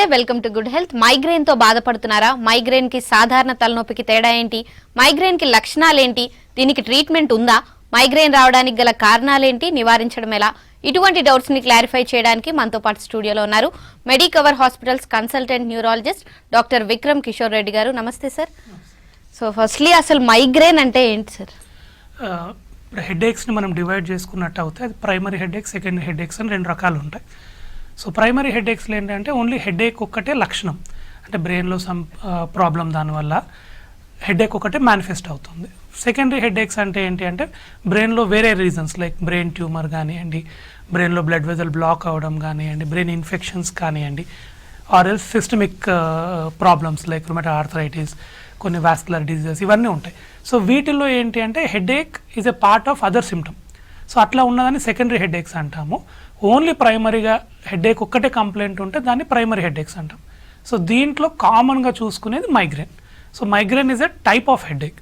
నమస్తే, welcome to good health. Migraine తో బాధపడుతున్నారా? మైగ్రేన్ కి సాధారణ తలనొప్పికి తేడా ఏంటి? మైగ్రేన్ కి లక్షణాలేంటి? దీనికి ట్రీట్మెంట్ ఉందా? మైగ్రేన్ రావడానికి గల కారణాలేంటి? నివారించడం ఎలా? ఇటువంటి డౌట్స్ ని క్లారిఫై చేయడానికి మనతో పాటు స్టూడియోలో ఉన్నారు Medicover hospitals consultant neurologist doctor Vikram Kishore Reddy గారు. నమస్తే సార్. సో ఫస్ట్లీ అసలు మైగ్రేన్ అంటే ఏంటి సార్? హెడేక్స్ని మనం డివైడ్ చేసుకున్నట్టు అవుతాయి. అది ప్రైమరీ హెడేక్, సెకండరీ హెడేక్స్ అని రెండు రకాలు ఉంటాయి. సో ప్రైమరీ హెడేక్స్లో ఏంటంటే ఓన్లీ హెడేక్ ఒక్కటే లక్షణం, అంటే బ్రెయిన్లో సమ్ ప్రాబ్లం దానివల్ల హెడేక్ ఒకటే మేనిఫెస్ట్ అవుతుంది. సెకండరీ హెడేక్స్ అంటే ఏంటి అంటే బ్రెయిన్లో వేరే రీజన్స్ లైక్ బ్రెయిన్ ట్యూమర్ కానివ్వండి, బ్రెయిన్లో బ్లడ్ వెజల్ బ్లాక్ అవ్వడం కానివ్వండి, బ్రెయిన్ ఇన్ఫెక్షన్స్ కానివ్వండి, or else systemic problems like rheumatoid arthritis, కొన్ని వాస్కులర్ డిజీజెస్, ఇవన్నీ ఉంటాయి. సో వీటిల్లో ఏంటి అంటే headache is a part of other symptom. So అట్లా ఉన్నదాన్ని సెకండరీ హెడేక్స్ అంటాము. ఓన్లీ ప్రైమరీగా హెడేక్ ఒక్కటే కంప్లైంట్ ఉంటే దాన్ని ప్రైమరీ హెడేక్స్ అంటాం. సో దీంట్లో కామన్గా చూసుకునేది migraine. So migraine is a type of headache.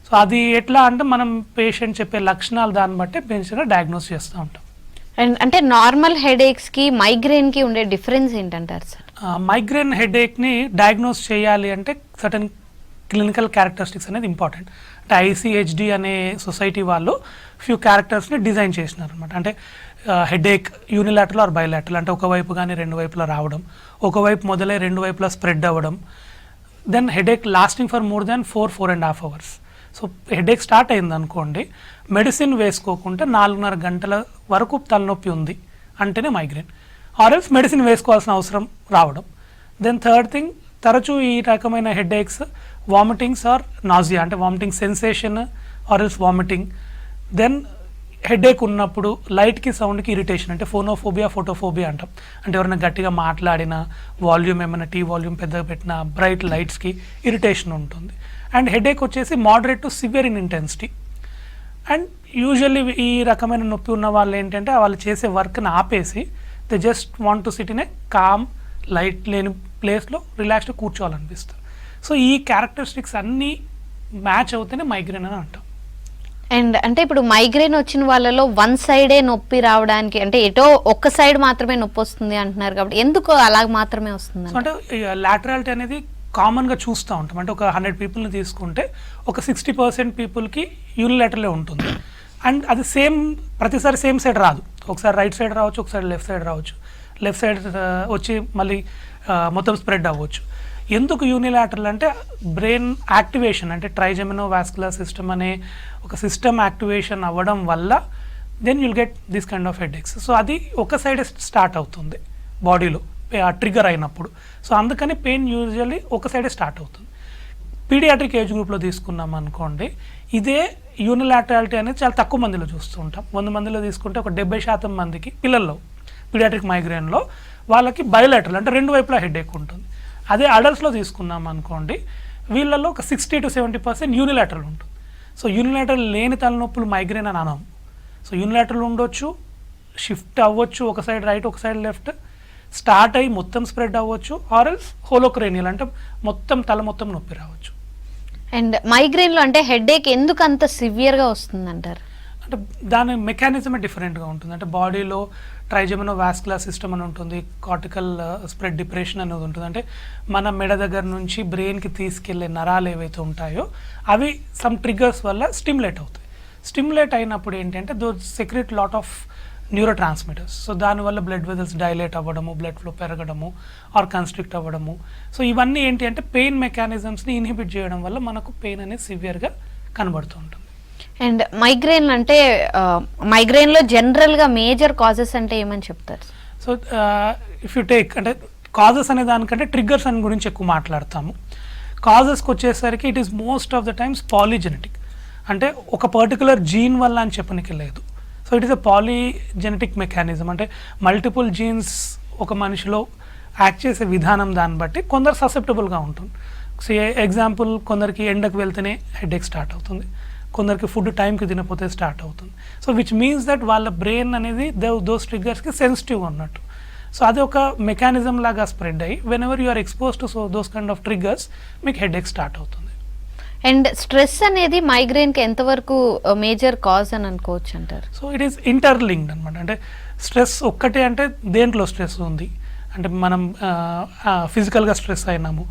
So అది ఎట్లా అంటే మనం పేషెంట్ చెప్పే లక్షణాలు దాన్ని బట్టి పేషెంట్గా డయాగ్నోస్ చేస్తూ ఉంటాం. అండ్ అంటే నార్మల్ హెడేక్స్ కి మైగ్రేన్ కి ఉండే డిఫరెన్స్ ఏంటంటారు సార్? మైగ్రేన్ హెడేక్ని డయాగ్నోస్ చేయాలి అంటే సర్టన్ క్లినికల్ క్యారెక్టరిస్టిక్స్ అనేది ఇంపార్టెంట్. అంటే ఐసిహెచ్డి అనే సొసైటీ వాళ్ళు ఫ్యూ క్యారెక్టర్స్ని డిజైన్ చేసినారు అనమాట. అంటే హెడేక్ యూనిలాటరల్ ఆర్ బైలాటరల్, అంటే ఒకవైపు కానీ రెండు వైపులా రావడం, ఒకవైపు మొదలై రెండు వైపులా స్ప్రెడ్ అవ్వడం, then headache lasting for more than 4.5 hours. So headache start అయింది అనుకోండి, మెడిసిన్ వేసుకోకుండా 4.5 గంటల వరకు తలనొప్పి ఉంది అంటేనే మైగ్రేన్, ఆర్ ఎల్స్ మెడిసిన్ వేసుకోవాల్సిన అవసరం రావడం. దెన్ థర్డ్ థింగ్, తరచూ ఈ రకమైన హెడేక్స్ వామిటింగ్స్ ఆర్ నాజియా, అంటే vomiting sensation or else vomiting. Then headache ఉన్నప్పుడు లైట్కి సౌండ్కి ఇరిటేషన్, అంటే ఫోనోఫోబియా, ఫోటోఫోబియా అంటాం. అంటే ఎవరైనా గట్టిగా మాట్లాడినా, వాల్యూమ్ ఏమైనా టీ వాల్యూమ్ పెద్దగా పెట్టినా, బ్రైట్ లైట్స్కి ఇరిటేషన్ ఉంటుంది. అండ్ హెడేక్ వచ్చేసి moderate to severe in intensity. And usually ఈ రకమైన నొప్పి ఉన్న వాళ్ళు ఏంటంటే వాళ్ళు చేసే వర్క్ని ఆపేసి they just want to sit in a calm light లేని ప్లేస్లో రిలాక్స్డ్గా కూర్చోవాలనిపిస్తారు. సో ఈ క్యారెక్టరిస్టిక్స్ అన్నీ మ్యాచ్ అవుతేనే మైగ్రేన్ అని అంటాం. అండ్ అంటే ఇప్పుడు మైగ్రేన్ వచ్చిన వాళ్ళలో వన్ సైడే నొప్పి రావడానికి, అంటే ఎటో ఒక్క సైడ్ మాత్రమే నొప్పి వస్తుంది అంటున్నారు కాబట్టి ఎందుకు అలా మాత్రమే వస్తుంది? అంటే లాటరాలిటీ అనేది కామన్గా చూస్తూ ఉంటాం. అంటే ఒక 100 పీపుల్ని తీసుకుంటే ఒక 60% పీపుల్కి యూనిలాటరలే ఉంటుంది. అండ్ అది సేమ్ ప్రతిసారి సేమ్ సైడ్ రాదు. ఒకసారి రైట్ సైడ్ రావచ్చు, ఒకసారి లెఫ్ట్ సైడ్ రావచ్చు. లెఫ్ట్ సైడ్ వచ్చి మళ్ళీ మొత్తం స్ప్రెడ్ అవ్వచ్చు. ఎందుకు యూనిలాటరల్ అంటే బ్రెయిన్ యాక్టివేషన్, అంటే ట్రైజెమినో వాస్కులర్ సిస్టమ్ అనే ఒక సిస్టమ్ యాక్టివేషన్ అవ్వడం వల్ల then you'll get this kind of headaches. So అది ఒక సైడ్ స్టార్ట్ అవుతుంది బాడీలో ట్రిగర్ అయినప్పుడు. సో అందుకని పెయిన్ యూజువల్లీ ఒక సైడే స్టార్ట్ అవుతుంది. పీడియాట్రిక్ ఏజ్ గ్రూప్లో తీసుకున్నాం అనుకోండి, ఇదే యూనిలాటరాలిటీ అనేది చాలా తక్కువ మందిలో చూస్తూ ఉంటాం. 100 మందిలో తీసుకుంటే ఒక 70% మందికి పిల్లల్లో పీడియాట్రిక్ మైగ్రేన్లో వాళ్ళకి బయోలాటరల్, అంటే రెండు వైపులా హెడేక్ ఉంటుంది. అదే అడల్ట్స్లో తీసుకున్నాం అనుకోండి, వీళ్ళల్లో ఒక 60 to 70% యూనిలాటరల్ ఉంటుంది. సో యూనిలాటరల్ లేని తలనొప్పులు మైగ్రేన్ అని అనం. సో యూనిలాటరల్ ఉండొచ్చు, షిఫ్ట్ అవ్వచ్చు, ఒక సైడ్ రైట్ ఒక సైడ్ లెఫ్ట్, స్టార్ట్ అయ్యి మొత్తం స్ప్రెడ్ అవ్వచ్చు, ఆర్ ఎల్స్ హోలోక్రేనియల్, అంటే మొత్తం తల మొత్తం నొప్పి రావచ్చు. అండ్ మైగ్రేన్లో అంటే హెడేక్ ఎందుకు అంత సివియర్గా వస్తుంది అంటారు? అంటే దాని మెకానిజమే డిఫరెంట్గా ఉంటుంది. అంటే బాడీలో ట్రైజెమినో వాస్కులర్ సిస్టమ్ అని ఉంటుంది, కార్టికల్ స్ప్రెడ్ డిప్రెషన్ అనేది ఉంటుంది. అంటే మన మెడ దగ్గర నుంచి బ్రెయిన్కి తీసుకెళ్లే నరాలు ఏవైతే ఉంటాయో అవి సమ్ ట్రిగర్స్ వల్ల స్టిమ్యులేట్ అవుతాయి. స్టిమ్యులేట్ అయినప్పుడు ఏంటంటే though secrete lot of neurotransmitters. So దానివల్ల బ్లడ్ వెజల్స్ డైలేట్ అవ్వడము, బ్లడ్ ఫ్లో పెరగడము ఆర్ కన్స్ట్రిక్ట్ అవ్వడము. సో ఇవన్నీ ఏంటి అంటే పెయిన్ మెకానిజమ్స్ని ఇన్హిబిట్ చేయడం వల్ల మనకు పెయిన్ అనేది సివియర్గా కనబడుతూ ఉంటుంది. అండ్ మైగ్రేన్ అంటే మైగ్రేన్లో జనరల్గా మేజర్ కాజెస్ అంటే ఏమని చెప్తారు? సో ఇఫ్ యూ టేక్, అంటే కాజెస్ అనే దానికంటే ట్రిగ్గర్స్ అని గురించి ఎక్కువ మాట్లాడతాము. కాజెస్కి వచ్చేసరికి it is most of the times polygenetic, అంటే ఒక పర్టికులర్ జీన్ వల్ల అని చెప్పనికి లేదు. So it is a polygenetic mechanism, అంటే మల్టిపుల్ జీన్స్ ఒక మనిషిలో యాక్ట్ చేసే విధానం దాన్ని బట్టి కొందరు ససెప్టబుల్గా ఉంటుంది. సో ఎగ్జాంపుల్, కొందరికి ఎండకు వెళ్తేనే హెడేక్ స్టార్ట్ అవుతుంది, కొందరికి ఫుడ్ టైంకి తినకపోతే స్టార్ట్ అవుతుంది. సో విచ్ మీన్స్ దట్ వాళ్ళ బ్రెయిన్ అనేది దోస్ ట్రిగ్గర్స్కి సెన్సిటివ్ ఉన్నట్టు. సో అది ఒక మెకానిజం లాగా స్ప్రెడ్ అయ్యి whenever you are expose to those kind of triggers మీకు హెడేక్ స్టార్ట్ అవుతుంది. అండ్ స్ట్రెస్ అనేది మైగ్రేన్కి ఎంతవరకు మేజర్ కాజ్ అని అనుకోవచ్చు అంటారు? సో ఇట్ ఈస్ ఇంటర్లింక్డ్ అనమాట. అంటే స్ట్రెస్ ఒక్కటే అంటే దేంట్లో స్ట్రెస్ ఉంది అంటే మనం ఫిజికల్గా స్ట్రెస్ అయినాము,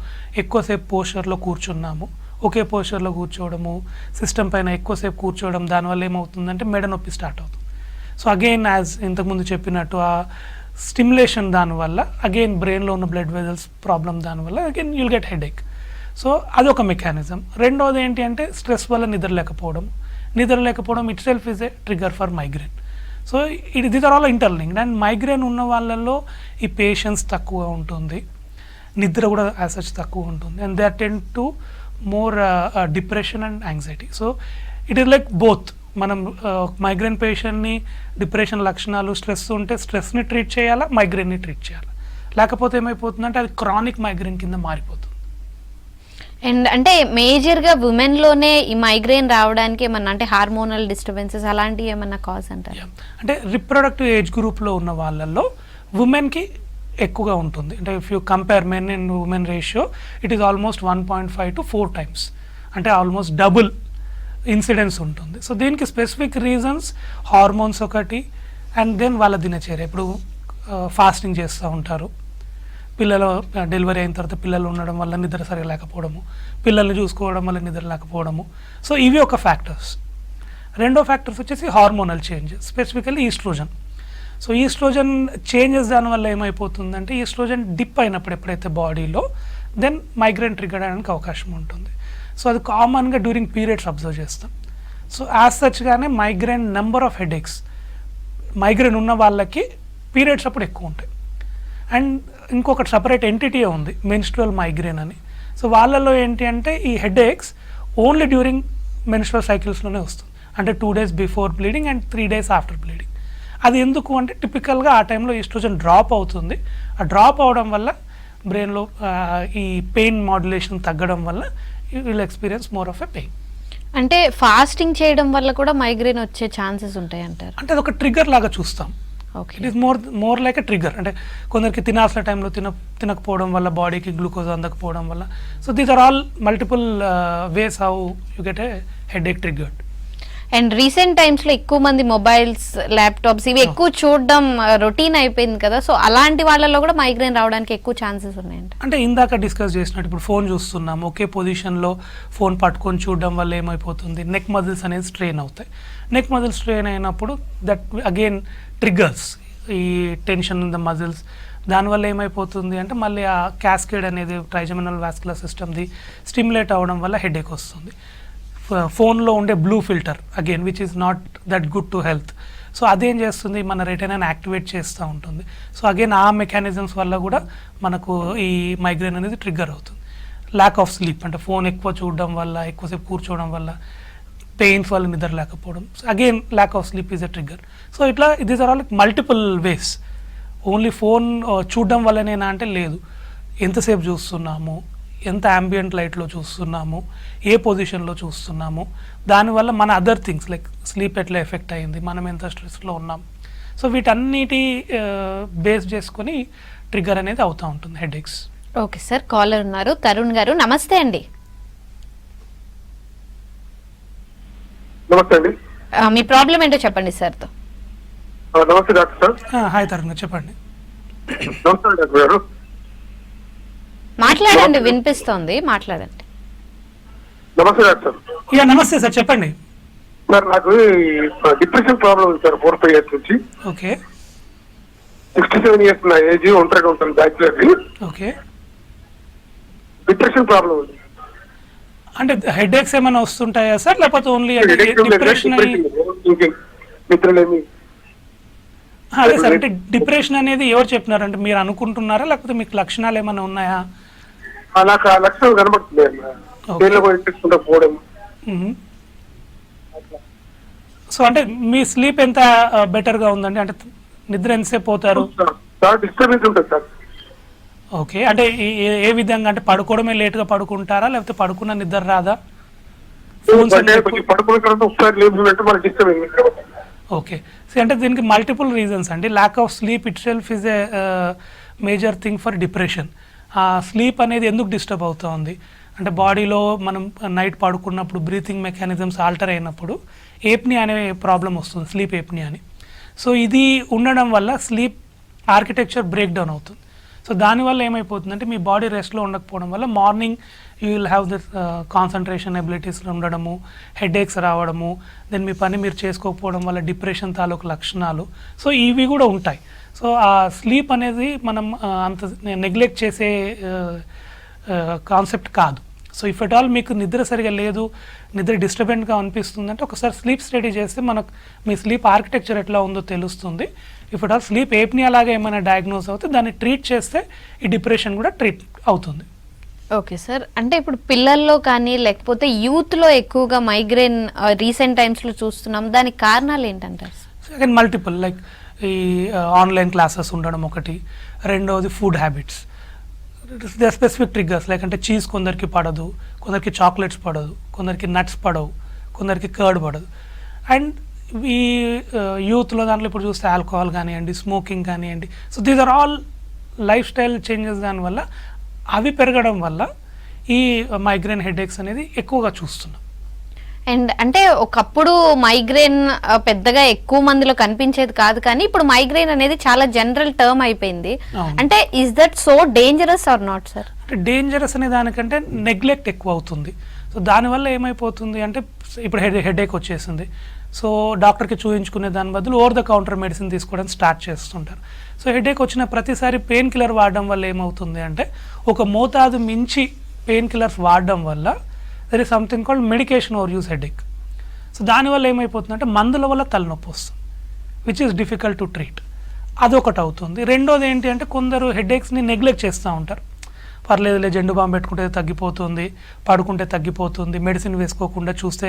ఎక్కువసేపు పోస్చర్లో కూర్చున్నాము, ఒకే పోస్చర్లో కూర్చోవడము, సిస్టమ్ పైన ఎక్కువసేపు కూర్చోవడం, దానివల్ల ఏమవుతుందంటే మెడ నొప్పి స్టార్ట్ అవుతుంది. సో అగైన్ యాజ్ ఇంతకుముందు చెప్పినట్టు ఆ స్టిమ్యులేషన్ దానివల్ల అగైన్ బ్రెయిన్లో ఉన్న బ్లడ్ వెజల్స్ ప్రాబ్లం దానివల్ల again you'll get headache. So అదొక మెకానిజం. రెండోది ఏంటి అంటే స్ట్రెస్ వల్ల నిద్ర లేకపోవడం itself is a trigger for migraine. So these are all interlinked. And migraine ఉన్న వాళ్ళల్లో ఈ పేషెన్స్ తక్కువ ఉంటుంది, నిద్ర కూడా యాజ్ సచ్ తక్కువ ఉంటుంది, and they tend to more depression and anxiety. So it is like both. మనం మైగ్రేన్ పేషెంట్ని డిప్రెషన్ లక్షణాలు స్ట్రెస్ ఉంటే స్ట్రెస్ని ట్రీట్ చేయాలా, మైగ్రేన్ని ట్రీట్ చేయాలా, లేకపోతే ఏమైపోతుందంటే అది క్రానిక్ మైగ్రేన్ కింద మారిపోతుంది. అండ్ అంటే మేజర్గా ఉమెన్లోనే ఈ మైగ్రేన్ రావడానికి ఏమన్నా అంటే హార్మోనల్ డిస్టర్బెన్సెస్ అలాంటివి ఏమన్నా కాజ్ అంటారు? అంటే రిప్రొడక్టివ్ ఏజ్ గ్రూప్లో ఉన్న వాళ్ళల్లో ఉమెన్కి ఎక్కువగా ఉంటుంది. అంటే if you compare men and women ratio it is almost 1.5 to 4 times, అంటే ఆల్మోస్ట్ డబుల్ ఇన్సిడెన్స్ ఉంటుంది. సో దీనికి స్పెసిఫిక్ రీజన్స్ హార్మోన్స్ ఒకటి, అండ్ దెన్ వాళ్ళ దినచర్య. ఇప్పుడు ఫాస్టింగ్ చేస్తూ ఉంటారు, పిల్లలు డెలివరీ అయిన తర్వాత పిల్లలు ఉండడం వల్ల నిద్ర సరిగా లేకపోవడము, పిల్లల్ని చూసుకోవడం వల్ల నిద్ర లేకపోవడము. సో ఇవి ఒక ఫ్యాక్టర్స్. రెండో ఫ్యాక్టర్స్ వచ్చేసి hormonal changes, specifically oestrogen. So oestrogen changes దానివల్ల ఏమైపోతుందంటే ఈస్ట్రోజన్ డిప్ అయినప్పుడు ఎప్పుడైతే బాడీలో దెన్ మైగ్రేన్ ట్రిగర్ అవ్వడానికి అవకాశం ఉంటుంది. సో అది కామన్గా డ్యూరింగ్ పీరియడ్స్ అబ్జర్వ్ చేస్తాం. సో యాజ్ సచ్గానే migraine number of headaches migraine ఉన్న వాళ్ళకి పీరియడ్స్ అప్పుడు ఎక్కువ ఉంటాయి. అండ్ ఇంకొకటి సపరేట్ ఎంటిటీ ఉంది, మెన్స్ట్రువల్ మైగ్రేన్ అని. సో వాళ్ళలో ఏంటి అంటే ఈ హెడేక్స్ ఓన్లీ డ్యూరింగ్ మెన్స్ట్రువల్ సైకిల్స్లోనే వస్తుంది, అంటే 2 days before bleeding and 3 days after bleeding. అది ఎందుకు అంటే టిపికల్గా ఆ టైంలో ఈస్ట్రోజన్ డ్రాప్ అవుతుంది. ఆ డ్రాప్ అవడం వల్ల బ్రెయిన్లో ఈ పెయిన్ మాడ్యులేషన్ తగ్గడం వల్ల you will experience more of a pain. అంటే ఫాస్టింగ్ చేయడం వల్ల కూడా మైగ్రేన్ వచ్చే ఛాన్సెస్ ఉంటాయి అంటారు? అంటే అదొక ట్రిగర్ లాగా చూస్తాం. Okay, it is more like a trigger. అంటే కొందరికి తినాల్సిన టైంలో తినకపోవడం వల్ల, బాడీకి గ్లూకోజ్ అందకపోవడం వల్ల. So these are all multiple ways how you get a headache triggered. And recent టైమ్స్లో ఎక్కువ మంది మొబైల్స్, ల్యాప్టాప్స్ ఇవి ఎక్కువ చూడడం రొటీన్ అయిపోయింది కదా, సో అలాంటి వాళ్ళలో కూడా మైగ్రేన్ రావడానికి ఎక్కువ ఛాన్సెస్ ఉన్నాయంట. అంటే ఇందాక డిస్కస్ చేసినట్టు ఇప్పుడు ఫోన్ చూస్తున్నాం, ఒకే పొజిషన్లో ఫోన్ పట్టుకొని చూడడం వల్ల ఏమైపోతుంది, నెక్ మజిల్స్ అనేది స్ట్రెయిన్ అవుతాయి. నెక్ మజిల్స్ స్ట్రెయిన్ అయినప్పుడు దట్ అగైన్ ట్రిగర్స్ ఈ టెన్షన్ ఇన్ ద మజిల్స్. దానివల్ల ఏమైపోతుంది అంటే మళ్ళీ ఆ క్యాస్కేడ్ అనేది ట్రైజెమినల్ వాస్కులర్ సిస్టమ్ది స్టిమ్యులేట్ అవ్వడం వల్ల హెడేక్ వస్తుంది. ఫోన్లో ఉండే blue filter again which is not that good to health. So అదేం చేస్తుంది, మన రెటినాని యాక్టివేట్ చేస్తూ ఉంటుంది. సో అగైన్ ఆ మెకానిజమ్స్ వల్ల కూడా మనకు ఈ మైగ్రేన్ అనేది ట్రిగ్గర్ అవుతుంది. ల్యాక్ ఆఫ్ స్లీప్, అంటే ఫోన్ ఎక్కువ చూడడం వల్ల, ఎక్కువసేపు కూర్చోవడం వల్ల, పెయిన్స్ వల్ల నిద్ర లేకపోవడం, again lack of sleep is a trigger. So ఇట్లా these are all multiple ways. Only phone చూడడం వల్లనేనా అంటే లేదు, ఎంతసేపు చూస్తున్నాము, ఎంత ambient లైట్లో చూస్తున్నాము, ఏ పొజిషన్లో చూస్తున్నాము, దానివల్ల మన అదర్ థింగ్స్ లైక్ స్లీప్ ఎట్లా ఎఫెక్ట్ అయ్యింది, మనం ఎంత స్ట్రెస్లో ఉన్నాం. సో వీటన్నిటి బేస్ చేసుకొని ట్రిగ్గర్ అనేది అవుతూ ఉంటుంది హెడేక్స్. ఓకే సార్, కాలర్ ఉన్నారు, తరుణ్ గారు. నమస్తే అండి. నమస్తే అండి. మీ ప్రాబ్లం ఏంటో చెప్పండి సార్తో. నమస్తే డాక్టర్ సార్. హాయ్ తరుణ్ గారు, చెప్పండి. నమస్తే డాక్టర్ గారు. మాట్లాడండి, వినిపిస్తోంది, మాట్లాడండి. నమస్తే డాక్టర్. నమస్తే సార్, చెప్పండి. సార్ నాకు డిప్రెషన్ ప్రాబ్లం ఉంది సార్, 4-5 years నుంచి. ఓకే. 67 years నా ఏజ్, ఒంటరిగా ఉంటాను, బ్యాచులర్. ఓకే. డిప్రెషన్ ప్రాబ్లం ఉంది. అంటే హెడేక్స్ ఏమైనా వస్తుంటాయా సార్, లేకపోతే ఓన్లీ డిప్రెషన్? మిత్రులేమి అదే సార్, అంటే డిప్రెషన్ అనేది ఎవరు చెప్పినారు, అంటే మీరు అనుకుంటున్నారా లేకపోతే మీకు లక్షణాలు ఏమైనా ఉన్నాయా? నాకు ఆ లక్షణాలు కనబడుతుంది, పోవడం. సో అంటే మీ స్లీప్ ఎంత బెటర్ గా ఉందండి, అంటే నిద్ర ఎంతసేపు పోతారు? డిస్టర్బెన్స్ ఉంటుంది సార్. ఓకే, అంటే ఏ విధంగా, అంటే పడుకోవడమే లేట్ గా పడుకుంటారా లేకపోతే పడుకున్న నిద్ర రాదా? పడుకున్న తర్వాత ఒకసారి లేపుతున్నట్టు మనకి డిస్టర్బెన్స్. ఓకే, అంటే దీనికి మల్టిపుల్ రీజన్స్ అండి. Lakh of sleep it self is a major thing for depression. ఆ స్లీప్ అనేది ఎందుకు డిస్టర్బ్ అవుతుంది అంటే బాడీలో మనం నైట్ పడుకున్నప్పుడు బ్రీతింగ్ మెకానిజమ్స్ ఆల్టర్ అయినప్పుడు ఏప్నియా అనే ప్రాబ్లం వస్తుంది, స్లీప్ ఏప్నియా అని. సో ఇది ఉండడం వల్ల స్లీప్ ఆర్కిటెక్చర్ బ్రేక్ డౌన్ అవుతుంది. సో దానివల్ల ఏమైపోతుందంటే మీ బాడీ రెస్ట్లో ఉండకపోవడం వల్ల morning you will have this concentration abilities ఉండడము, హెడేక్స్ రావడము, దెన్ మీ పని మీరు చేసుకోకపోవడం వల్ల డిప్రెషన్ తాలూకు లక్షణాలు, సో ఇవి కూడా ఉంటాయి. సో ఆ స్లీప్ అనేది మనం అంత నెగ్లెక్ట్ చేసే కాన్సెప్ట్ కాదు. సో ఇఫ్ ఎట్ ఆల్ మీకు నిద్ర సరిగా లేదు, నిద్ర డిస్టర్బెంట్గా అనిపిస్తుందంటే ఒకసారి స్లీప్ స్టడీ చేస్తే మనకు మీ స్లీప్ ఆర్కిటెక్చర్ ఎట్లా ఉందో తెలుస్తుంది. ఇఫ్ ఎట్ ఆల్ స్లీప్ ఏప్నియా లాగా ఏమైనా డయాగ్నోస్ అవుతే దాన్ని ట్రీట్ చేస్తే ఈ డిప్రెషన్ కూడా ట్రీట్ అవుతుంది. ఓకే సార్, అంటే ఇప్పుడు పిల్లల్లో కానీ లేకపోతే యూత్లో ఎక్కువగా మైగ్రేన్ రీసెంట్ టైమ్స్లో చూస్తున్నాం, దానికి కారణాలు ఏంటంటారు? సెకండ్ మల్టిపుల్ లైక్ ఈ ఆన్లైన్ క్లాసెస్ ఉండడం ఒకటి, రెండవది food habits, specific triggers like అంటే చీజ్ కొందరికి పడదు, కొందరికి చాక్లెట్స్ పడదు, కొందరికి నట్స్ పడవు, కొందరికి కర్డ్ పడదు. అండ్ ఈ యూత్లో దాంట్లో ఇప్పుడు చూస్తే ఆల్కహాల్ కానివ్వండి, స్మోకింగ్ కానివ్వండి, so these are all lifestyle changes. దానివల్ల అవి పెరగడం వల్ల ఈ మైగ్రేన్ హెడేక్స్ అనేది ఎక్కువగా చూస్తున్నాం. అండ్ అంటే ఒకప్పుడు మైగ్రేన్ పెద్దగా ఎక్కువ మందిలో కనిపించేది కాదు, కానీ ఇప్పుడు మైగ్రేన్ అనేది చాలా జనరల్ టర్మ్ అయిపోయింది. అంటే is that so dangerous or not sir? అంటే డేంజరస్ అనే దానికంటే నెగ్లెక్ట్ ఎక్కువ అవుతుంది. సో దానివల్ల ఏమైపోతుంది అంటే ఇప్పుడు హెడేక్ వచ్చేసింది, సో డాక్టర్కి చూపించుకునే దాని బదులు ఓవర్ ద కౌంటర్ మెడిసిన్ తీసుకోవడం స్టార్ట్ చేస్తుంటారు. సో హెడేక్ వచ్చిన ప్రతిసారి పెయిన్ కిల్లర్ వాడడం వల్ల ఏమవుతుంది అంటే ఒక మోతాదు మించి పెయిన్ కిల్లర్స్ వాడడం వల్ల there is something called medication overuse headache. So దానివల్ల ఏమైపోతుందంటే మందుల వల్ల తలనొప్పి వస్తుంది, which is difficult to treat. అదొకటి అవుతుంది. రెండోది ఏంటి అంటే కొందరు హెడేక్స్ని నెగ్లెక్ట్ చేస్తూ ఉంటారు. పర్లేదులే, జెండు బాంబు పెట్టుకుంటే తగ్గిపోతుంది, పడుకుంటే తగ్గిపోతుంది, మెడిసిన్ వేసుకోకుండా చూస్తే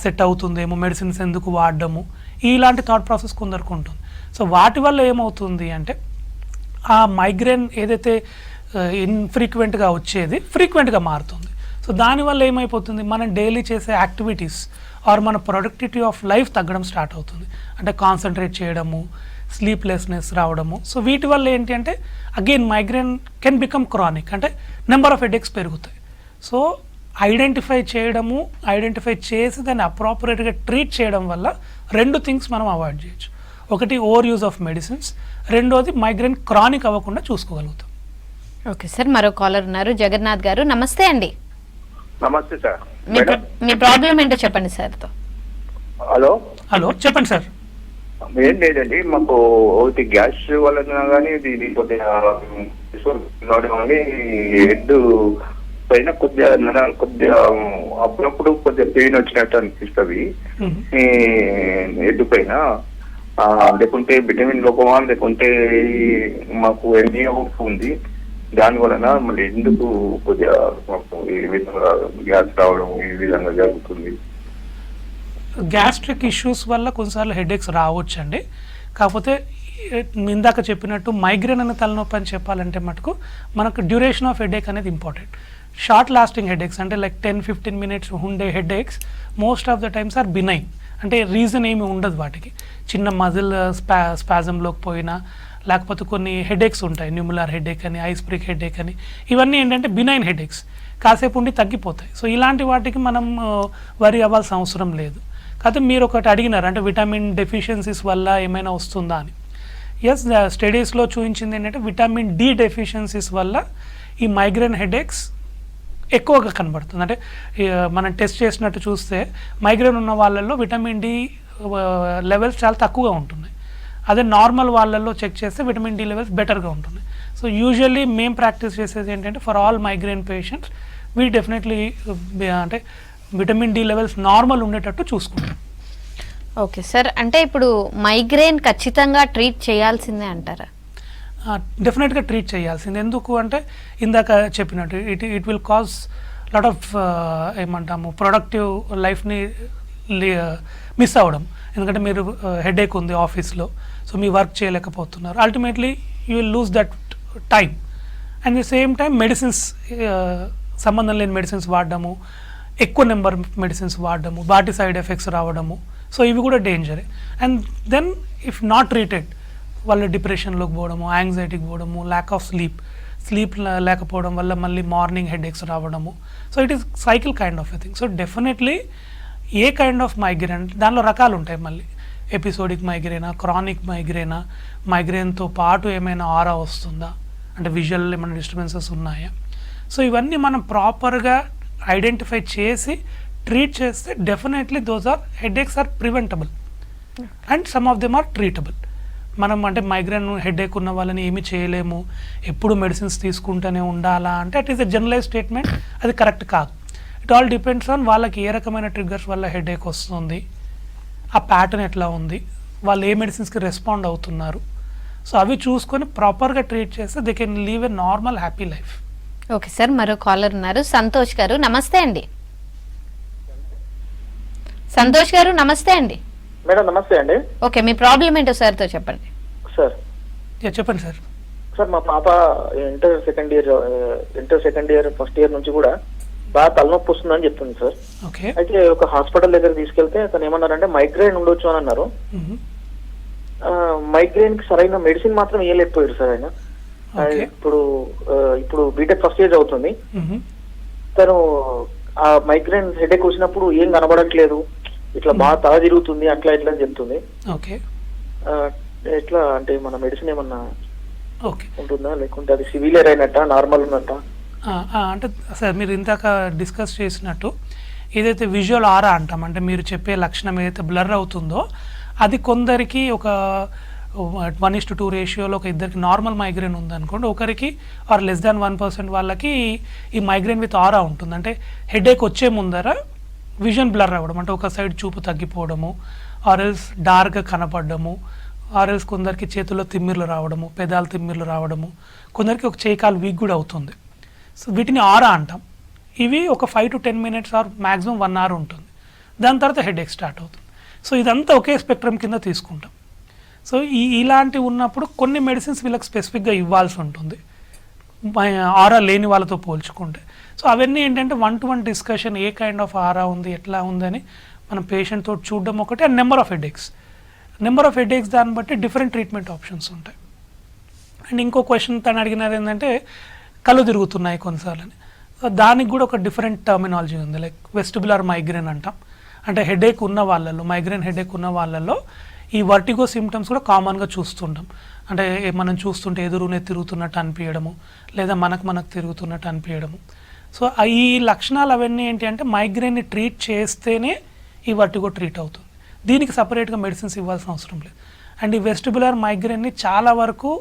సెట్ అవుతుందేమో, మెడిసిన్స్ ఎందుకు వాడడము, ఇలాంటి థాట్ ప్రాసెస్ కొందరికి ఉంటుంది. సో వాటి వల్ల ఏమవుతుంది అంటే ఆ మైగ్రేన్ ఏదైతే ఇన్ఫ్రీక్వెంట్గా వచ్చేది ఫ్రీక్వెంట్గా మారుతుంది. సో దానివల్ల ఏమైపోతుంది, మనం డైలీ చేసే యాక్టివిటీస్ ఆర్ మన ప్రొడక్టివిటీ ఆఫ్ లైఫ్ తగ్గడం స్టార్ట్ అవుతుంది. అంటే కాన్సన్ట్రేట్ చేయడము, స్లీప్లెస్నెస్ రావడము. సో వీటి వల్ల ఏంటి అంటే again migraine can become chronic, అంటే నెంబర్ ఆఫ్ హెడేక్స్ పెరుగుతాయి. సో ఐడెంటిఫై చేయడము, ఐడెంటిఫై చేసి దాన్ని అప్రాపరియేట్గా ట్రీట్ చేయడం వల్ల రెండు థింగ్స్ మనం అవాయిడ్ చేయొచ్చు. ఒకటి ఓవర్ యూజ్ ఆఫ్ మెడిసిన్స్, రెండోది మైగ్రేన్ క్రానిక్ అవ్వకుండా చూసుకోగలుగుతాం. ఓకే సార్, మరో కాలర్ ఉన్నారు, జగన్నాథ్ గారు. నమస్తే అండి. నమస్తే సార్. మీ ప్రాబ్లం ఏంటో చెప్పండి సార్తో. హలో హలో, చెప్పండి సార్. ఏం లేదండి, మాకు ఒకటి గ్యాస్ వల్ల కానీ ఇది కొద్దిగా హెడ్ పైన కొద్దిగా అప్పుడప్పుడు కొద్దిగా పెయిన్ వచ్చినట్టు అనిపిస్తుంది హెడ్ పైన. లేకుంటే విటమిన్ లోపమా, లేకుంటే మాకు ఎనిమియా ఉంది, దాని వలన మళ్ళీ ఎందుకు కొద్దిగా మాకు ఈ విధంగా గ్యాస్ రావడం ఈ విధంగా జరుగుతుంది? గ్యాస్ట్రిక్ ఇష్యూస్ వల్ల కొన్నిసార్లు హెడేక్స్ రావచ్చండి. కాకపోతే ఇందాక చెప్పినట్టు మైగ్రేన్ అనే తలనొప్పి అని చెప్పాలంటే మటుకు మనకు డ్యూరేషన్ ఆఫ్ హెడేక్ అనేది ఇంపార్టెంట్. షార్ట్ లాస్టింగ్ హెడేక్స్ అంటే లైక్ 10-15 minutes ఉండే headaches most of the times are benign. అంటే రీజన్ ఏమి ఉండదు వాటికి. చిన్న మజిల్ స్పాజంలోకి పోయినా, లేకపోతే కొన్ని హెడేక్స్ ఉంటాయి, న్యూములార్ హెడేక్ అని, ఐస్ బ్రేక్ హెడేక్ అని, ఇవన్నీ ఏంటంటే బినైన్ హెడేక్స్, కాసేపు ఉండి తగ్గిపోతాయి. సో ఇలాంటి వాటికి మనం వరి అవ్వాల్సిన అవసరం లేదు. కాకపోతే మీరు ఒకటి అడిగినారు, అంటే విటమిన్ డెఫిషియన్సీస్ వల్ల ఏమైనా వస్తుందా అని. ఎస్, స్టడీస్లో చూపించింది ఏంటంటే విటమిన్ డి డెఫిషియన్సీస్ వల్ల ఈ మైగ్రేన్ హెడేక్స్ ఎక్కువగా కనబడుతుంది. అంటే మనం టెస్ట్ చేసినట్టు చూస్తే మైగ్రేన్ ఉన్న వాళ్ళల్లో విటమిన్ డి లెవెల్స్ చాలా తక్కువగా ఉంటున్నాయి. అదే నార్మల్ వాళ్ళల్లో చెక్ చేస్తే విటమిన్ డి లెవెల్స్ బెటర్గా ఉంటున్నాయి. సో యూజువల్లీ మేము ప్రాక్టీస్ చేసేది ఏంటంటే for all migraine patients we definitely అంటే విటమిన్ డి లెవెల్స్ నార్మల్ ఉండేటట్టు చూసుకుంటాం. ఓకే సార్, అంటే ఇప్పుడు మైగ్రేన్ ఖచ్చితంగా ట్రీట్ చేయాల్సిందే అంటారా? డెఫినెట్గా ట్రీట్ చేయాల్సింది. ఎందుకు అంటే ఇందాక చెప్పినట్టు it will cause lot of ఏమంటాము ప్రొడక్టివ్ లైఫ్ని మిస్ అవ్వడం. ఎందుకంటే మీరు హెడేక్ ఉంది ఆఫీస్లో, సో మీ వర్క్ చేయలేకపోతున్నారు, ultimately you will lose that time. And the same time medicines, సంబంధం లేని మెడిసిన్స్ వాడడము, ఎక్కువ నెంబర్ మెడిసిన్స్ వాడడము, వాటి సైడ్ ఎఫెక్ట్స్ రావడము, సో ఇవి కూడా డేంజరే. And then if not treated వాళ్ళు డిప్రెషన్లోకి పోవడము, యాంగ్జైటీకి పోవడము, ల్యాక్ ఆఫ్ స్లీప్ లేకపోవడం వల్ల మళ్ళీ మార్నింగ్ హెడేక్స్ రావడము. So it is cycle kind of a thing. So definitely A kind of migraine, దానిలో రకాలు ఉంటాయి మళ్ళీ, ఎపిసోడిక్ మైగ్రేనా, క్రానిక్ మైగ్రేనా, మైగ్రేన్తో పాటు ఏమైనా ఆరా వస్తుందా, అంటే విజువల్ ఏమైనా డిస్టర్బెన్సెస్ ఉన్నాయా. సో ఇవన్నీ మనం ప్రాపర్గా ఐడెంటిఫై చేసి ట్రీట్ చేస్తే definitely those are headaches are preventable and some of them are treatable. మనం అంటే మైగ్రేన్ హెడేక్ ఉన్న వాళ్ళని ఏమీ చేయలేము, ఎప్పుడు మెడిసిన్స్ తీసుకుంటూనే ఉండాలా అంటే it is a generalize statement, అది కరెక్ట్ కాదు. ఇట్ ఆల్ డిపెండ్స్ ఆన్ వాళ్ళకి ఏ రకమైన ట్రిగ్గర్స్ వల్ల హెడేక్ వస్తుంది, ఆ ప్యాటర్న్ ఎట్లా ఉంది, వాళ్ళు ఏ మెడిసిన్స్కి రెస్పాండ్ అవుతున్నారు. సో అవి చూసుకొని ప్రాపర్గా ట్రీట్ చేస్తే they can leave a normal happy life. Okay sir, మరో కాలర్ ఉన్నారు, సంతోష్ గారు. నమస్తే అండి. సంతోష్ గారు నమస్తే అండి. మేడం నమస్తే అండి. ఓకే, మీ ప్రాబ్లం ఏంటో సార్తో చెప్పండి. సార్ చెప్పండి సార్. సార్ మా పాప inter second year first year నుంచి కూడా బాగా తలనొప్పి వస్తుందని చెప్తుంది సార్. ఓకే. అయితే ఒక హాస్పిటల్ దగ్గర తీసుకెళ్తే అతను ఏమన్నారంటే మైగ్రేన్ ఉండొచ్చు అని అన్నారు. మైగ్రేన్ కి సరైన మెడిసిన్ మాత్రం ఇవ్వలేకపోయారు సార్ ఆయన. ఇప్పుడు బీటెక్ ఫస్ట్ ఇయర్ అవుతుంది. తను ఆ మైగ్రేన్ హెడేక్ వచ్చినప్పుడు ఏం కనబడట్లేదు, ఇట్లా బాగా తల తిరుగుతుంది, అట్లా ఇట్లా అని చెప్తుంది. ఓకే. ఎట్లా అంటే మన మెడిసిన్ ఏమన్నా ఓకే ఉంటుందా, లేకుంటే అది సివిలియర్ అయినట్ట, నార్మల్ ఉన్నట్ట? అంటే సార్ మీరు ఇందాక డిస్కస్ చేసినట్టు ఏదైతే విజువల్ ఆరా అంటాం, అంటే మీరు చెప్పే లక్షణం ఏదైతే బ్లర్ అవుతుందో అది కొందరికి ఒక 1:2 రేషియోలో ఒక ఇద్దరికి నార్మల్ మైగ్రేన్ ఉందనుకోండి, ఒకరికి ఆర్ లెస్ దాన్ 1% వాళ్ళకి ఈ మైగ్రేన్ విత్ ఆరా ఉంటుంది. అంటే హెడేక్ వచ్చే ముందర విజన్ బ్లర్ అవ్వడం, అంటే ఒక సైడ్ చూపు తగ్గిపోవడము, ఆర్ఎల్స్ డార్క్గా కనపడము, ఆర్ఎల్స్ కొందరికి చేతుల్లో తిమ్మిర్లు రావడము, పెదాలు తిమ్మిర్లు రావడము, కొందరికి ఒక చేయికాలు వీక్ కూడా అవుతుంది. సో వీటిని ఆరా అంటాం. ఇవి ఒక 5 to 10 minutes or maximum 1 hour ఉంటుంది. దాని తర్వాత హెడేక్ స్టార్ట్ అవుతుంది. సో ఇదంతా ఒకే స్పెక్ట్రమ్ కింద తీసుకుంటాం. సో ఇలాంటివి ఉన్నప్పుడు కొన్ని మెడిసిన్స్ వీళ్ళకి స్పెసిఫిక్గా ఇవ్వాల్సి ఉంటుంది ఆరా లేని వాళ్ళతో పోల్చుకుంటే. సో అవన్నీ ఏంటంటే 1-to-1 discussion, A kind of ఆరా ఉంది, ఎట్లా ఉందని మనం పేషెంట్ తోటి చూడడం ఒకటి, అండ్ నెంబర్ ఆఫ్ హెడేక్స్ దాన్ని బట్టి డిఫరెంట్ ట్రీట్మెంట్ ఆప్షన్స్ ఉంటాయి. అండ్ ఇంకో క్వశ్చన్ తను అడిగినారు ఏంటంటే కళ్ళు తిరుగుతున్నాయి కొన్నిసార్లు. దానికి కూడా ఒక డిఫరెంట్ టర్మినాలజీ ఉంది, లైక్ వెస్టిబులర్ మైగ్రేన్ అంటాం. అంటే హెడేక్ ఉన్న వాళ్ళలో, మైగ్రేన్ హెడేక్ ఉన్న వాళ్ళలో ఈ వర్టిగో సిమ్టమ్స్ కూడా కామన్గా చూస్తుంటాం. అంటే మనం చూస్తుంటే ఎదురునే తిరుగుతున్నట్టు అనిపించడము, లేదా మనకు తిరుగుతున్నట్టు అనిపించడము. సో ఈ లక్షణాలు అవన్నీ ఏంటి అంటే మైగ్రేన్ని ట్రీట్ చేస్తేనే ఈ వర్టిగో ట్రీట్ అవుతుంది. దీనికి సపరేట్గా మెడిసిన్స్ ఇవ్వాల్సిన అవసరం లేదు. అండ్ ఈ వెస్టిబులర్ మైగ్రేన్ని చాలా వరకు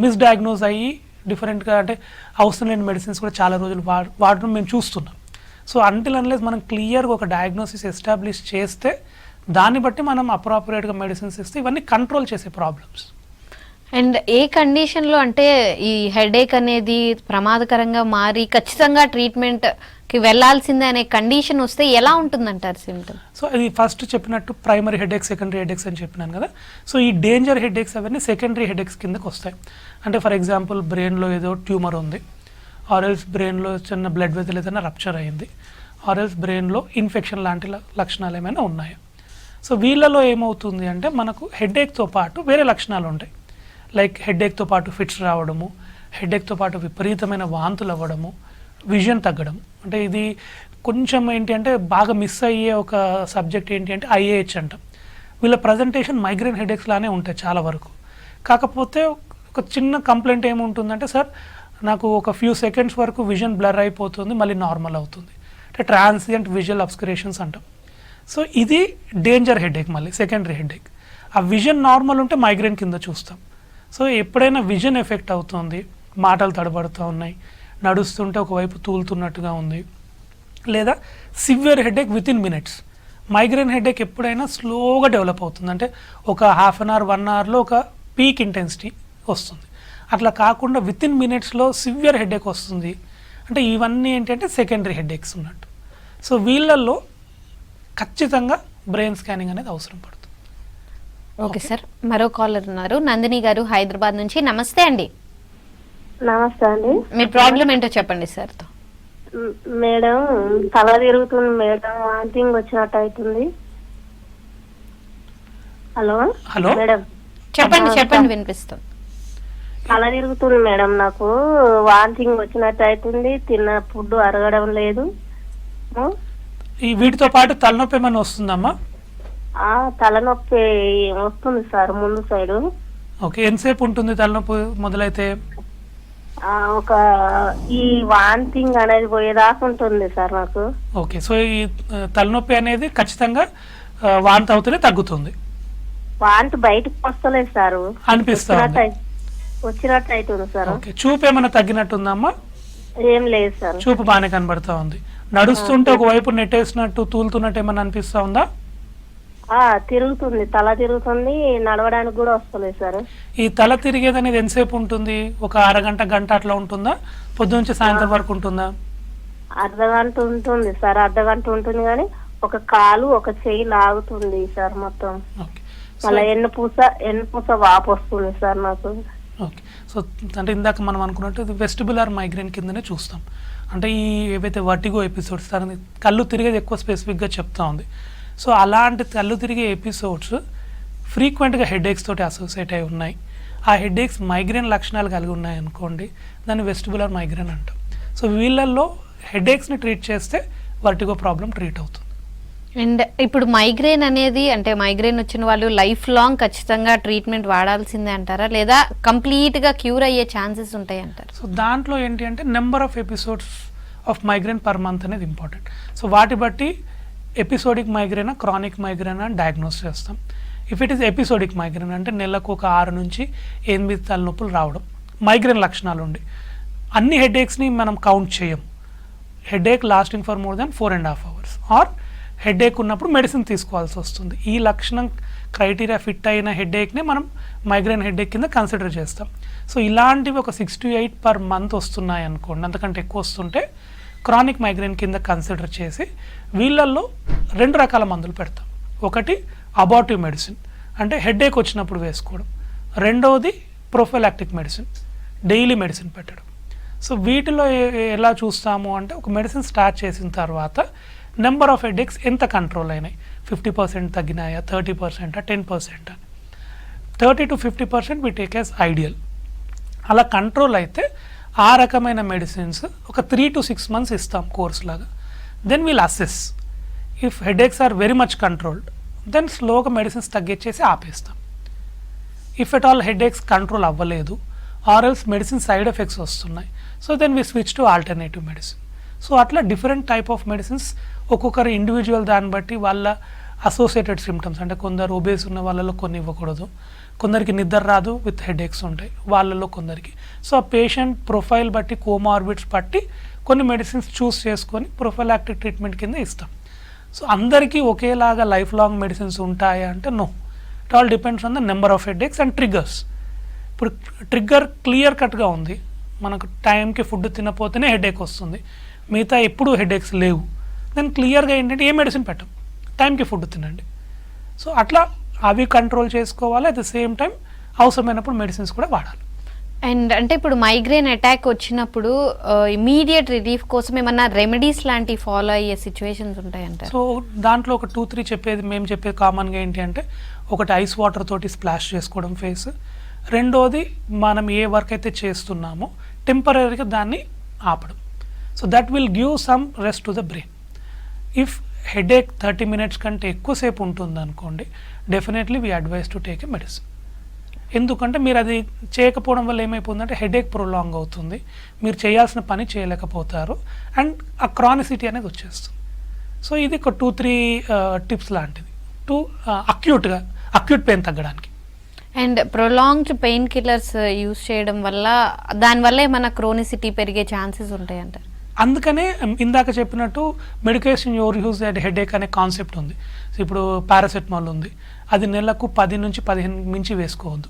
మిస్డయాగ్నోజ్ అయ్యి డిఫరెంట్గా, అంటే అవసరం లేని మెడిసిన్స్ కూడా చాలా రోజులు వాడడం మేము చూస్తున్నాం. సో అంటిల్ అన్లెస్ మనం క్లియర్గా ఒక డయాగ్నోసిస్ ఎస్టాబ్లిష్ చేస్తే దాన్ని బట్టి మనం అప్రాపరియేట్గా మెడిసిన్స్ ఇస్తే ఇవన్నీ కంట్రోల్ చేసే ప్రాబ్లమ్స్. అండ్ ఏ కండిషన్లో అంటే ఈ హెడేక్ అనేది ప్రమాదకరంగా మారి ఖచ్చితంగా ట్రీట్మెంట్కి వెళ్ళాల్సిందే అనే కండిషన్ వస్తే ఎలా ఉంటుందంటారు సిమ్టమ్? సో అది ఫస్ట్ చెప్పినట్టు ప్రైమరీ హెడేక్, సెకండరీ హెడేక్స్ అని చెప్పినాను కదా. సో ఈ డేంజర్ హెడేక్స్ అవన్నీ సెకండరీ హెడేక్స్ కిందకి వస్తాయి. అంటే ఫర్ ఎగ్జాంపుల్ బ్రెయిన్లో ఏదో ట్యూమర్ ఉంది, ఆర్ఎల్స్ బ్రెయిన్లో చిన్న బ్లడ్ వెజల్ ఏదైనా రప్చర్ అయింది, ఆర్ఎల్స్ బ్రెయిన్లో ఇన్ఫెక్షన్ లాంటి లక్షణాలు ఏమైనా ఉన్నాయి. సో వీళ్ళలో ఏమవుతుంది అంటే మనకు హెడేక్తో పాటు వేరే లక్షణాలు ఉంటాయి. లైక్ హెడేక్తో పాటు ఫిట్స్ రావడము, హెడేక్తో పాటు విపరీతమైన వాంతులు అవ్వడము, విజన్ తగ్గడం. అంటే ఇది కొంచెం ఏంటి అంటే బాగా మిస్ అయ్యే ఒక సబ్జెక్ట్ ఏంటి అంటే IAH అంటాం. వీళ్ళ ప్రజెంటేషన్ మైగ్రేన్ హెడేక్స్ లానే ఉంటాయి చాలా వరకు. కాకపోతే ఒక చిన్న కంప్లైంట్ ఏముంటుందంటే, సార్ నాకు ఒక ఫ్యూ సెకండ్స్ వరకు విజన్ బ్లర్ అయిపోతుంది, మళ్ళీ నార్మల్ అవుతుంది. అంటే ట్రాన్సియంట్ విజువల్ అబ్స్క్యురేషన్స్ అంటాం. సో ఇది డేంజర్ హెడేక్, మళ్ళీ సెకండరీ హెడేక్. ఆ విజన్ నార్మల్ ఉంటే మైగ్రేన్ కింద చూస్తాం. సో ఎప్పుడైనా విజన్ ఎఫెక్ట్ అవుతుంది, మాటలు తడబడుతూ ఉన్నాయి, నడుస్తుంటే ఒకవైపు తూలుతున్నట్టుగా ఉంది, లేదా severe headache with in minutes. Migraine headache ఎప్పుడైనా స్లోగా డెవలప్ అవుతుంది, అంటే ఒక 1/2 hour 1 hourలో ఒక పీక్ ఇంటెన్సిటీ వస్తుంది. అట్లా కాకుండా విత్ ఇన్ మినిట్స్లో సివియర్ హెడేక్ వస్తుంది. అంటే ఇవన్నీ ఏంటంటే సెకండరీ హెడేక్స్ ఉన్నట్టు. సో వీళ్ళల్లో ఖచ్చితంగా బ్రెయిన్ స్కానింగ్ అనేది అవసరం పడుతుంది. ఓకే సార్, మరో కాలర్ ఉన్నారు, నందిని గారు హైదరాబాద్ నుంచి. నమస్తే అండి. నమస్తే అండి. మీ ప్రాబ్లం ఏంటో చెప్పండి సార్తో. మేడం తల తిరుగుతుంది మేడం, వాంతింగ్ వచ్చినట్టు అవుతుంది. Hello hello madam. చెప్పండి వినిపిస్తుంది. తల తిరుగుతుంది మేడం, నాకు వాంతింగ్ వచ్చినట్టు అవుతుంది, తిన్న ఫుడ్ అరగడం లేదు. ఈ వీటితో పాటు తలనొప్పి ఏమైనా వస్తుందమ్మా? తలనొప్పి వస్తుంది సార్ ముందు సైడు. ఓకే, ఎంతసేపు ఉంటుంది తలనొప్పి మొదలైతే? ఒక ఈ వాంతింగ్ అనేది పోయేదాకా ఉంటుంది సార్ నాకు. ఓకే, సో ఈ తలనొప్పి అనేది ఖచ్చితంగా వాంతి అవుతూనే తగ్గుతుంది, వాంతి బయటకు వస్తలేదు సార్, అనిపిస్తుంది, వచ్చినట్టు అవుతుంది సార్. ఓకే, చూపు ఏమైనా తగ్గినట్టుందమ్మా? ఏం లేదు సార్, చూపు బాగానే కనబడతా ఉంది. నడుస్తుంటే ఒకవైపు నెట్టేసినట్టు తూలుతున్నట్టు ఏమైనా అనిపిస్తా ఉందా? తిరుగుతుంది, తల తిరుగుతుంది, నడవడానికి కూడా వస్తలేదు సార్. ఈ తల తిరిగేది అనేది ఎంతసేపు ఉంటుంది? ఒక అరగంట గంట అట్లా ఉంటుందా? పొద్దు నుంచి సాయంత్రం వరకు ఉంటుందా? అర్ధగంట ఉంటుంది సార్, అర్ధగంట ఉంటుంది కానీ ఒక కాలు ఒక చెయ్యి లాగుతుంది సార్ మొత్తం. మళ్ళీ ఎన్నుపూస వాపు వస్తుంది సార్ నాకు. ఓకే, సో అంటే ఇందాక మనం అనుకున్నట్టు ఇది వెస్టిబులర్ మైగ్రేన్ కిందనే చూస్తాం. అంటే ఈ ఏవైతే వర్టిగో ఎపిసోడ్స్ దాని కళ్ళు తిరిగేది ఎక్కువ స్పెసిఫిక్గా చెప్తా ఉంది. సో అలాంటి కళ్ళు తిరిగే ఎపిసోడ్స్ ఫ్రీక్వెంట్గా హెడేక్స్ తోటి అసోసియేట్ అయి ఉన్నాయి. ఆ హెడేక్స్ మైగ్రేన్ లక్షణాలు కలిగి ఉన్నాయి అనుకోండి, దాన్ని వెస్టిబులర్ మైగ్రేన్ అంటాం. సో వీళ్ళల్లో హెడేక్స్ని ట్రీట్ చేస్తే వర్టిగో ప్రాబ్లం ట్రీట్ అవుతుంది. అండ్ ఇప్పుడు మైగ్రేన్ అనేది అంటే మైగ్రేన్ వచ్చిన వాళ్ళు లైఫ్ లాంగ్ ఖచ్చితంగా ట్రీట్మెంట్ వాడాల్సిందే అంటారా, లేదా కంప్లీట్గా క్యూర్ అయ్యే ఛాన్సెస్ ఉంటాయి అంటారు? సో దాంట్లో ఏంటి అంటే number of episodes of migraine per month అనేది ఇంపార్టెంట్. సో వాటి బట్టి ఎపిసోడిక్ మైగ్రేనా క్రానిక్ మైగ్రేనా డయాగ్నోస్ చేస్తాం. If it is episodic migraine అంటే నెలకు ఒక 6 నుంచి 8 తలనొప్పులు రావడం మైగ్రేన్ లక్షణాలు ఉండి అన్ని హెడేక్స్ని మనం కౌంట్ చేయం. Headache lasting for more than 4.5 hours or headache ఉన్నప్పుడు మెడిసిన్ తీసుకోవాల్సి వస్తుంది. ఈ లక్షణం క్రైటీరియా ఫిట్ అయిన హెడేక్ని మనం మైగ్రేన్ హెడేక్ కింద కన్సిడర్ చేస్తాం. సో ఇలాంటివి ఒక 6 to 8 per month వస్తున్నాయి అనుకోండి, అంతకంటే ఎక్కువ వస్తుంటే క్రానిక్ మైగ్రేన్ కింద కన్సిడర్ చేసి వీళ్ళల్లో 2 రకాల మందులు పెడతాం. ఒకటి అబార్టివ్ మెడిసిన్ అంటే హెడేక్ వచ్చినప్పుడు వేసుకోవడం, రెండవది ప్రొఫైలాక్టిక్ మెడిసిన్ డైలీ మెడిసిన్ పెట్టడం. సో వీటిలో ఎలా చూస్తాము అంటే ఒక మెడిసిన్ స్టార్ట్ చేసిన తర్వాత నెంబర్ ఆఫ్ హెడేక్స్ ఎంత కంట్రోల్ అయినాయి, 50% తగ్గినాయా, 30%, 10%, 30 to 50% we take as ideal. అలా కంట్రోల్ అయితే ఆ రకమైన మెడిసిన్స్ ఒక 3 to 6 months ఇస్తాం కోర్స్ లాగా. Then we'll assess if headaches are very much controlled, then స్లోగా మెడిసిన్స్ తగ్గించేసి ఆపేస్తాం. If at all headaches control అవ్వలేదు or else medicine side effects వస్తున్నాయి, so then we switch to alternative medicine. So అట్లా different type of medicines ఒక్కొక్కరు individual దాన్ని బట్టి వాళ్ళ అసోసియేటెడ్ సిమ్టమ్స్ అంటే కొందరు ఒబేస్ ఉన్న వాళ్ళలో కొన్ని ఇవ్వకూడదు, కొందరికి నిద్ర రాదు విత్ హెడేక్స్ ఉంటాయి వాళ్ళలో కొందరికి. సో ఆ పేషెంట్ ప్రొఫైల్ బట్టి కోమార్బిడ్స్ బట్టి కొన్ని మెడిసిన్స్ చూస్ చేసుకొని ప్రొఫైలాక్టిక్ ట్రీట్మెంట్ కింద ఇస్తాం. సో అందరికీ ఒకేలాగా లైఫ్ లాంగ్ మెడిసిన్స్ ఉంటాయా అంటే no, it all depends on the number of headaches and triggers. ఇప్పుడు ట్రిగ్గర్ క్లియర్ కట్గా ఉంది, మనకు టైంకి ఫుడ్ తినపోతేనే హెడేక్ వస్తుంది, మిగతా ఎప్పుడు హెడేక్స్ లేవు, దెన్ క్లియర్గా ఏంటంటే ఏ మెడిసిన్ పెట్టం, టైంకి ఫుడ్ తినండి. సో అట్లా అవి కంట్రోల్ చేసుకోవాలి, అట్ ద సేమ్ టైం అవసరమైనప్పుడు మెడిసిన్స్ కూడా వాడాలి. అండ్ అంటే ఇప్పుడు మైగ్రేన్ అటాక్ వచ్చినప్పుడు ఇమీడియట్ రిలీఫ్ కోసం ఏమన్నా రెమెడీస్ లాంటివి ఫాలో అయ్యే సిచ్యువేషన్స్ ఉంటాయంట? సో దాంట్లో ఒక 2-3 చెప్పేది మేము చెప్పేది కామన్గా ఏంటి అంటే ఒకటి ఐస్ వాటర్ తోటి స్ప్లాష్ చేసుకోవడం ఫేస్, రెండోది మనం ఏ వర్క్ అయితే చేస్తున్నామో టెంపరీగా దాన్ని ఆపడం. So that will give some rest to the brain. If headache 30 minutes కంటే ఎక్కువసేపు ఉంటుంది అనుకోండి, definitely we advise to take a medicine. ఎందుకంటే మీరు అది చేయకపోవడం వల్ల ఏమైపోతుందంటే హెడేక్ ప్రొలాంగ్ అవుతుంది, మీరు చేయాల్సిన పని చేయలేకపోతారు అండ్ ఆ క్రానిసిటీ అనేది వచ్చేస్తుంది. సో ఇది ఒక 2-3 టిప్స్ లాంటిది టు అక్యూట్ పెయిన్ తగ్గడానికి. And prolonged pain killers use చేయడం వల్ల దానివల్ల ఏమైనా క్రోనిసిటీ పెరిగే ఛాన్సెస్ ఉంటాయంటారు? అందుకనే ఇందాక చెప్పినట్టు medication your use that headache అనే కాన్సెప్ట్ ఉంది. సో ఇప్పుడు పారాసెటమాల్ ఉంది, అది నెలకు 10 నుంచి 15 మించి వేసుకోవద్దు.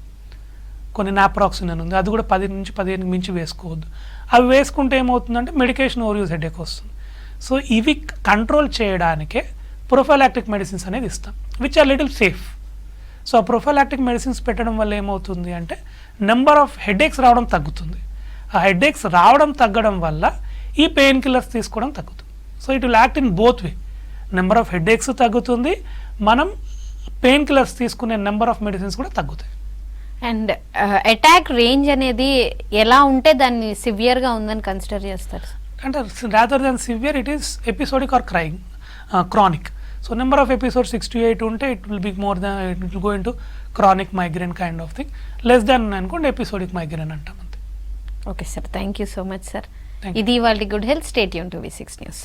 కొన్ని నాప్రాక్సిన్ ఉంది, అది కూడా 10 నుంచి 15 మించి వేసుకోవద్దు. అవి వేసుకుంటే ఏమవుతుందంటే మెడికేషన్ ఓవర్ యూజ్ హెడేక్ వస్తుంది. సో ఇవి కంట్రోల్ చేయడానికే ప్రొఫైలాక్టిక్ మెడిసిన్స్ అనేది ఇస్తాం, which are little safe. So ఆ ప్రొఫైలాక్టిక్ మెడిసిన్స్ పెట్టడం వల్ల ఏమవుతుంది అంటే నెంబర్ ఆఫ్ హెడేక్స్ రావడం తగ్గుతుంది. ఆ హెడేక్స్ రావడం తగ్గడం వల్ల ఈ పెయిన్ కిల్లర్స్ తీసుకోవడం తగ్గుతుంది. So it will act in both way, number of headaches తగ్గుతుంది, మనం పెయిన్ కిల్లర్స్ తీసుకునే నెంబర్ ఆఫ్ మెడిసిన్స్ కూడా తగ్గుతాయి. అండ్ అటాక్ రేంజ్ అనేది ఎలా ఉంటే దాన్ని సివియర్గా ఉందని కన్సిడర్ చేస్తారు? అంటే rather than severe it is episodic or chronic. So number of episodes 6 to 8 ఉంటే it will be more than, it will go into chronic migraine kind of thing. Less than అనుకోండి episodic migraine అంటాం అంతే. Okay sir, thank you so much sir. Thank you. ఇది వాళ్ళ good health. Stay యూన్ to V6 news.